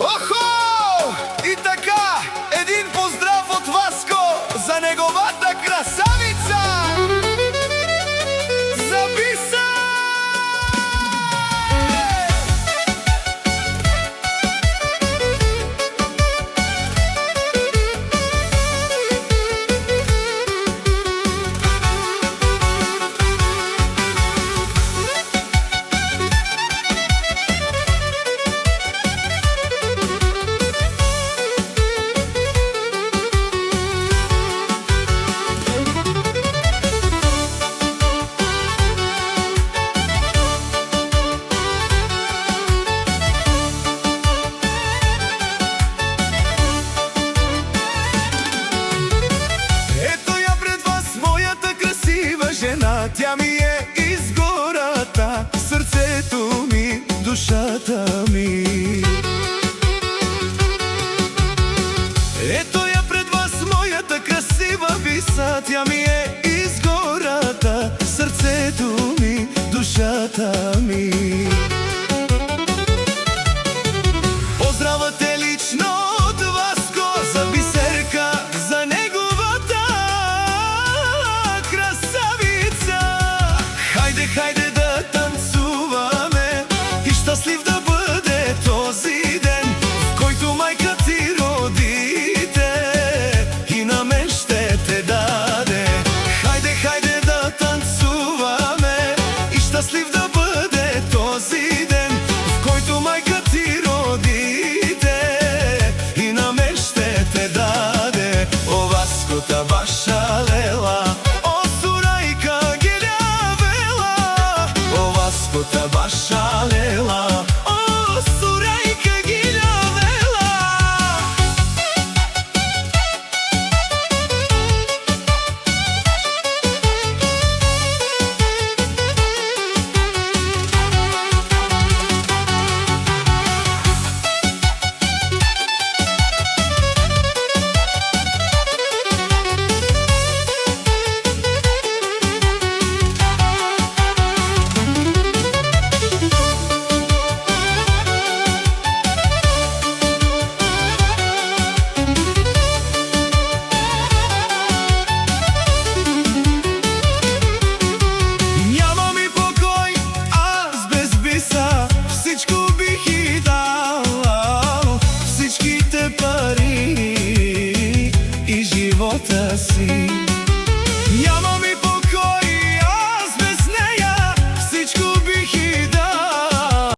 Охо! И така, един поздрав от Васко за неговата красавица! Записай! Тя ми е изгората, сърцето ми, душата ми. Ето я пред вас, моята красива виса. Тя ми е изгората, сърцето ми, душата ми.